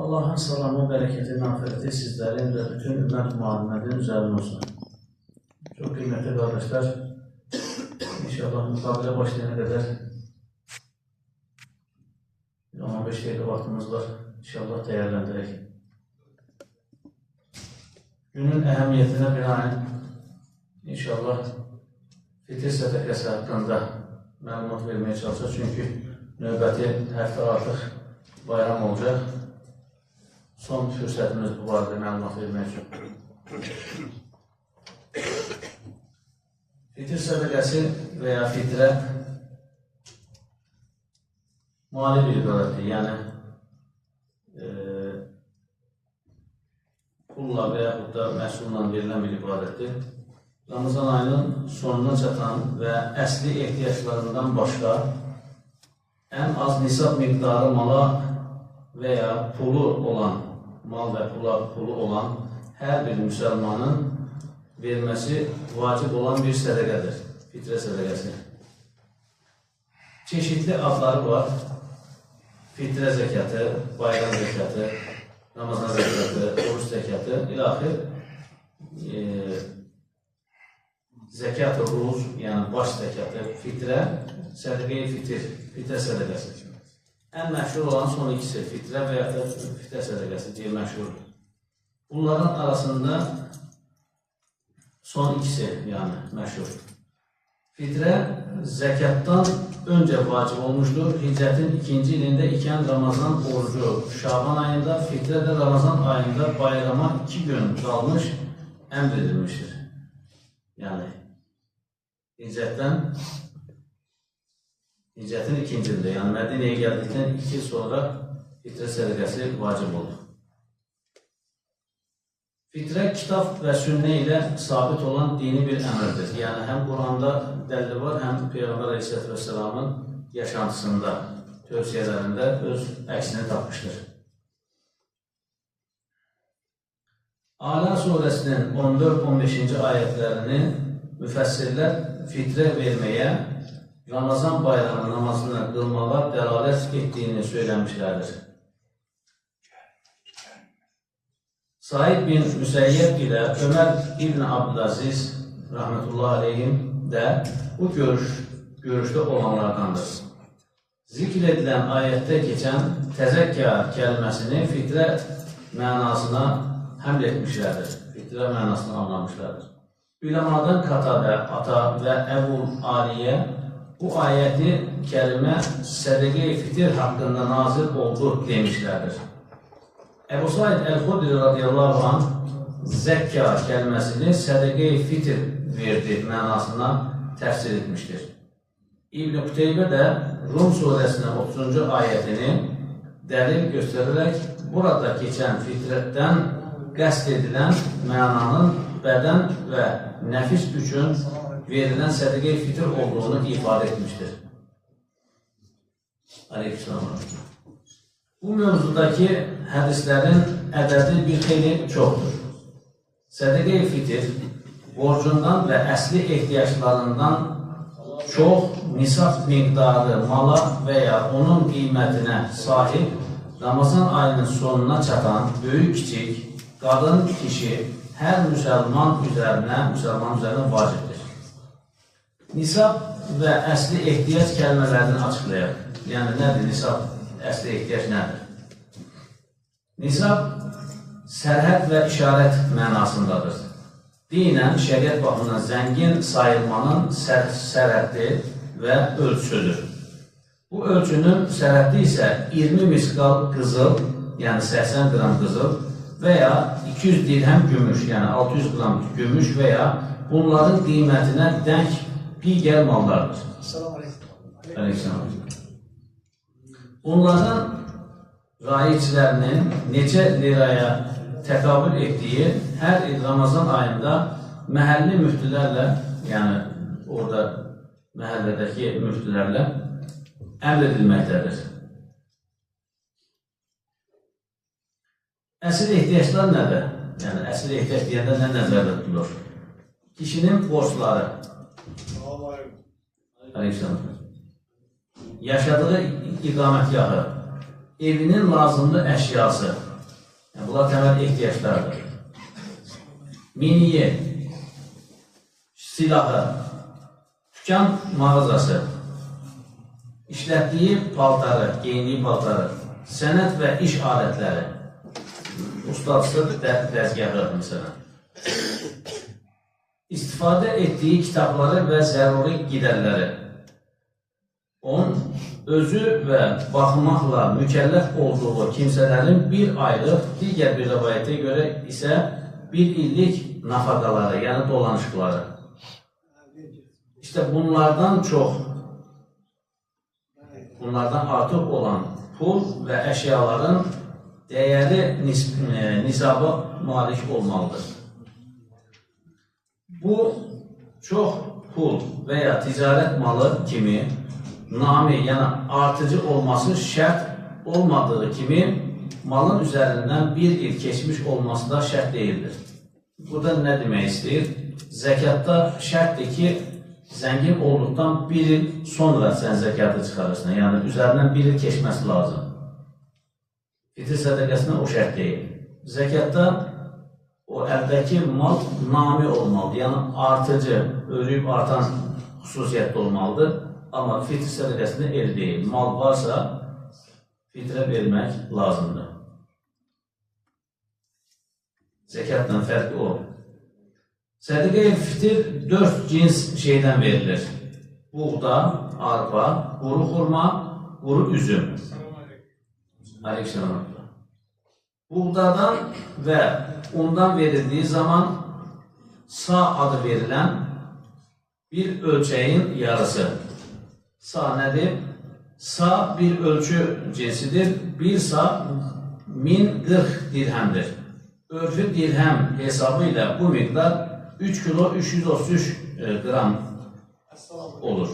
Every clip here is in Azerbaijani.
Allah'ın salamı, bərəkəti, məğfirəti sizlərin və bütün ümmət Muhammedin üzərində olsun. Çox qiymətli qardaşlar, inşallah müqabilə başlayana qədər 15 dəqiqə vaxtımız var, inşallah dəyərləndirək. Günün əhəmiyyətinə binaən inşallah fitr sədəqəsi haqqında məlumat verməyə çalışacaq, çünki növbəti həftə artıq bayram olacaq. Son fürsətimiz bu barədə məlumat vermək üçün. Fitr sədəqəsi və ya fitrə mali bir ibadətdir, yəni pulla və yaxud da məhsulla verilən bir ibadətdir. Ramazan ayının sonuna çatan və əsli ehtiyaclarından başqa ən az nisab miqdarı mala və ya pulu olan, mal və pulu olan hər bir müsəlmanın verməsi vacib olan bir sədəqədir, fitrə sədəqəsi. Çeşitli adları var, fitrə zəkatı, bayram zəkatı, Ramazan zəkatı, oruç zəkatı, ilaxır zəkat-ı ruz, yəni baş zəkatı, fitrə, sədəqə-i fitrə sədəqəsi. Ən məşhur olan son ikisi, fitrə və ya fitrə sədəqəsi deyə məşhurdur. Bunların arasında son ikisi, yəni məşhur. Fitrə zəkatdan öncə vacib olmuşdur. Hicrətin 2-ci ilində ikən Ramazan orucu Şaban ayında, fitrə də Ramazan ayında bayrama 2 gün qalmış əmr edilmişdir. Yəni, Hicrətin 2-ci ildə, yəni Mədinəyə gəldikdən 2 il sonra fitrə sədəqəsi vacib oldu. Fitrə kitab və sünnə ilə sabit olan dini bir əmrdir. Yəni, həm Quranda dəlili var, həm Peyğəmbər Əleyhisselatü Vesselamın yaşantısında, tövsiyələrində öz əksini tapmışdır. Alə surəsinin 14-15-ci ayətlərini müfəssirlər fitrə verməyə, Ramazan bayramı namazını qılmağa dəlalət etdiyini söyləmişlərdir. Said bin Müsəyyəb ilə Ömər İbn Abdülaziz rahmetullah aleyhim də bu görüşdə olanlardandır. Zikr edilən ayətdə keçən təzəkkə kəlməsini fitrə mənasına həml etmişlərdir. Fitrə mənasını anlamışlardır. Üləmadan Qatadə, Ata və Əbul Aliyə bu ayəti kəlmə sədəqə-i fitr haqqında nazil oldu demişlərdir. Əbu Said Əl-Xudri radiyallahu anh zəkka kəlməsini sədəqə-i fitr verdi mənasına təfsir etmişdir. İbn-i Qüteybə də Rum surəsinin 30-cu ayətini dəlil göstərərək burada keçən fitrətdən qəsd edilən mənanın bədən və nəfis üçün verilən sədəqə-i fitr olduğunu ifadə etmişdir. Aleykümselam. Bu mövzudakı hədislərin ədədi bir xeyli çoxdur. Sədəqə-i fitr borcundan və əsli ehtiyaclarından çox nisab miqdarı mala və ya onun qiymətinə sahib Ramazan ayının sonuna çatan böyük-kiçik, qadın, kişi, hər müsəlman üzərinə vacibdir. Nisab və əsli ehtiyac kəlmələrini açıqlayaq. Yəni, nədir nisab, əsli ehtiyac nədir? Nisab, sərhəd və işarət mənasındadır. Dinən, şəriət baxımından zəngin sayılmanın sərhəddi və ölçüsüdür. Bu ölçünün sərhəddi isə 20 miskal qızıl, yəni 80 qram qızıl və ya 200 dirhəm gümüş, yəni 600 qram gümüş və ya bunların qiymətinə denk digər mallardır. Aleykümselam. Bunların rayiclərinin neçə liraya təkabül etdiyi hər il Ramazan ayında məhəlli müftülərlə, yəni orada məhəllədəki müftülərlə əmr edilməkdədir. Əsl ehtiyaclar nədir? Yəni, əsl ehtiyac deyəndə nə nəzərdə tutulur? Kişinin borçları, yaşadığı iqamətgahı, evinin lazımlı əşyası, Yəni, bunlar təməl ehtiyaclardır. Miniyi, silahı, dükkan mağazası, işlətdiyi paltarı, geyindiyi paltarı, sənət və iş alətləri, ustadsı dəzgahı, məsələn, istifadə etdiyi kitabları və zəruri qidərləri, onun özü və baxmaqla mükəlləf olduğu kimsələrin bir aylıq, digər bir rəvayətə görə isə bir illik nafaqaları, yəni dolanışıqları. İşte bunlardan çox, bunlardan artıq olan pul və əşyaların dəyəri nisaba malik olmalıdır. Bu, çox pul və ya ticarət malı kimi nami, yəni artıcı olması şərt olmadığı kimi malın üzərindən bir il keçmiş olması da şərt deyildir. Burada nə demək istəyir? Zəkatda şərtdir ki, zəngin olduqdan bir il sonra sən zəkatı çıxarırsın. Yəni, üzərindən bir il keçməsi lazım. Fitr sədəqəsində o şərt deyil. Zəkatda o əldəki mal nami olmalıdır. Yəni, artıcı, örüyüb artan xüsusiyyətdə olmalıdır. Amma fitr sədəqəsində el deyil. Mal varsa, fitrə vermək lazımdır. Zəkatla fərqi o. Sədəqə-i fitr 4 cins şeydən verilir. Buğda, arpa, quru xurma, quru üzüm. Aleykümselam. Buğdadan və ondan verildiyi zaman sa adı verilən bir ölçəyin yarısı. Sa nədir? Sa bir ölçü cinsidir. Bir sa 1040 dirhəmdir. Örfü dirhəm hesabı ilə bu miqdar 3 kilo 333 qram olur.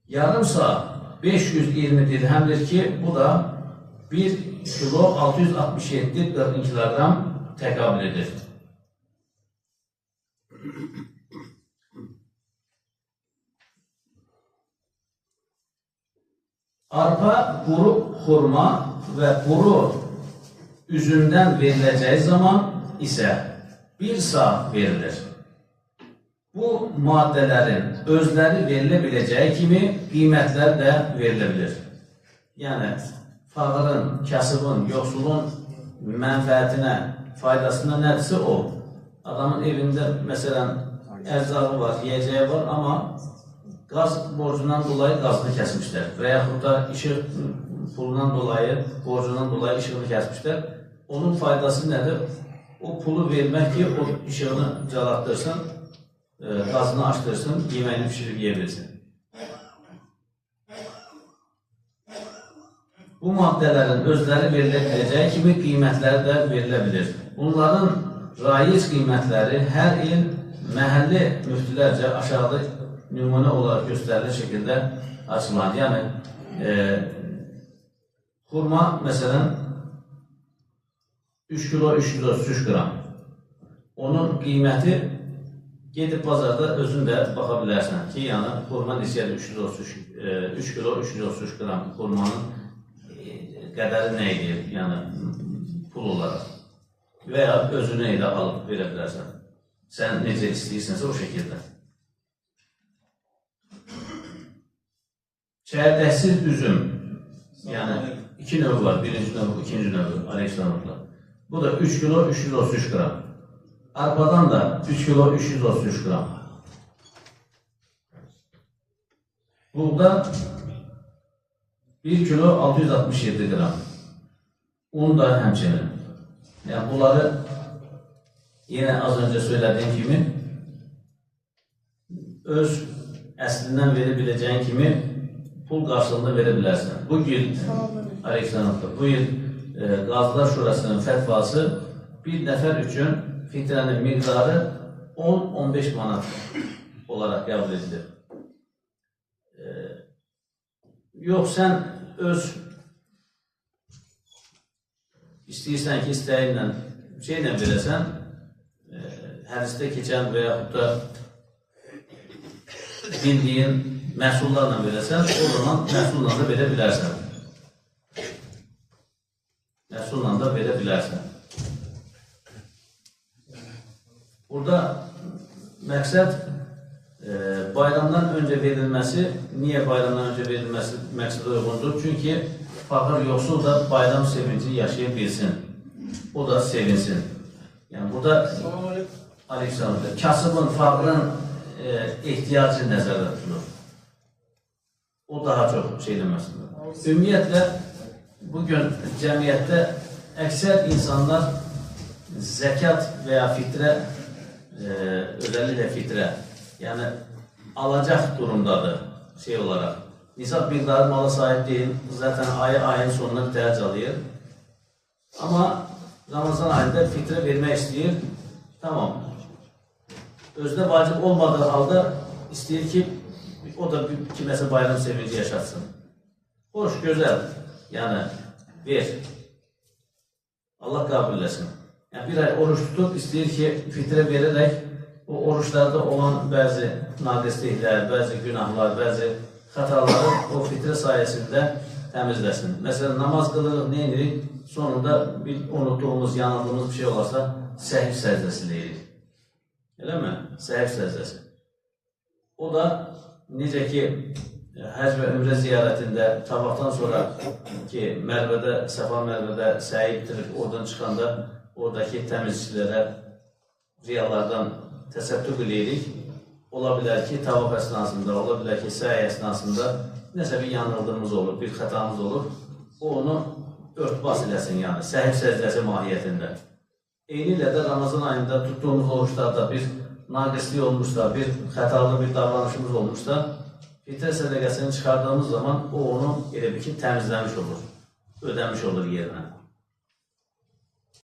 Yarım sa 520 dirhəmdir ki, bu da 1 kilo 667 kilogram təqabül edir. Arpa, quru xurma və quru üzümdən veriləcəyi zaman isə bir sa verilir. Bu maddələrin özləri verilə biləcəyi kimi qiymətlər də verilə bilir. Yəni, fağırın, kasıbın, yoxsulun mənfəətinə, faydasına nədirsə o. Adamın evində, məsələn, ərzağı var, yiyəcəyi var, amma qaz borcundan dolayı qazını kəsmişlər və yaxud da işıq pulundan dolayı, borcundan dolayı işığını kəsmişlər. Onun faydası nədir? O pulu vermək ki, o işığını calatdırsın, qazını açdırsın, yeməyini pişirib yiyebilsin. Bu maddələrin özləri verilə biləcəyi kimi qiymətləri də verilə bilir. Bunların raic qiymətləri hər il məhəlli müftülərcə aşağıda nümunə olaraq göstərilir şəkildə açılan. Yəni, xurma, məsələn, 3 kilo 333 qram. Onun qiyməti gedib bazarda özün də baxa bilərsən ki, yəni, xurma neçədir 3 kilo 333 qram xurmanın qədəri nə edir, yəni, pul olaraq. Və ya özünü elə alıb verə bilərsən. Sən necə istəyirsənsə o şəkildə. Çərdəksiz üzüm, yəni 2 növü var, birinci növü, ikinci növü, aleykümselam. Bu da 3 kilo 333 qram. Arpadan da 3 kilo 333 qram. Buğda 1 kilo 667 qram. Un da həmçinin. Yəni, bunları yenə az öncə söylədiyim kimi öz əslindən verə biləcəyin kimi pul qarşılığında verə bilərsən. Bu il, bu il Qazılar Şurasının fətvası bir nəfər üçün fitrənin miqdarı 10-15 manat olaraq qəbul edilir. Yox, sən öz istəyirsən ki, istəyinlə şeylə verəsən, hədisdə keçən və yaxud da bildiyin məhsullarla verəsən, o zaman məhsulla da verə bilərsən. Məhsulla da verə bilərsən. məqsəd bayramdan öncə verilməsi, niyə bayramdan öncə verilməsi məqsədə uyğundur? Çünki fağır yoxsul da bayram sevinci yaşaya bilsin, o da sevinsin. Yəni, burada kasıbın, fağırın ehtiyacı nəzərdə tutulur. O daha çox şey deməsidir. Ümumiyyətlə, bugün cəmiyyətdə əksər insanlar zəkat və ya fitrə, özəlliklə fitrə, yəni alacaq durumdadır şey olaraq. Nisab miqdarı mala sahib deyil, zaten ayın sonuna mütəhic alır. Amma Ramazan ayında fitrə vermək istəyir, tamam. Özdə vacib olmadığı halda istəyir ki, o da kiməsə bayram sevinci yaşatsın. Hoş, gözəl, yəni ver. Allah qəbul etsin. Yəni, bir ay oruç tutub, istəyir ki, fitrə verərək o oruçlarda olan bəzi naqisliklər, bəzi günahlar, bəzi xətaları o fitrə sayəsində təmizləsin. Məsələn, namaz qılırıq, nə edirik? Sonunda bir unutduğumuz, yanıldığımız bir şey olarsa, səhv səcdəsi deyirik. Eləmi? Səhv səcdəsi. O da necə ki, həc və ümrə ziyarətində tabaqdan sonra ki, mərvədə, Səfa mərvədə səyi bitirib, oradan çıxanda oradakı təmizçilərə riyalardan təsəttüq edirik. Ola bilər ki, tavaf əsnasında, ola bilər ki, səy əsnasında nəsə bir yanıldığımız olur, bir xətamız olur. O onu örtbas eləsin, yəni, səhv səcdəsi mahiyyətində. Eyni ilə də Ramazan ayında tutduğumuz oruçlarda bir naqislik olmuşsa, bir xətalı bir davranışımız olmuşsa, fitrə sədəqəsini çıxardığımız zaman o onu elə bir ki, təmizləmiş olur, ödəmiş olur yerinə.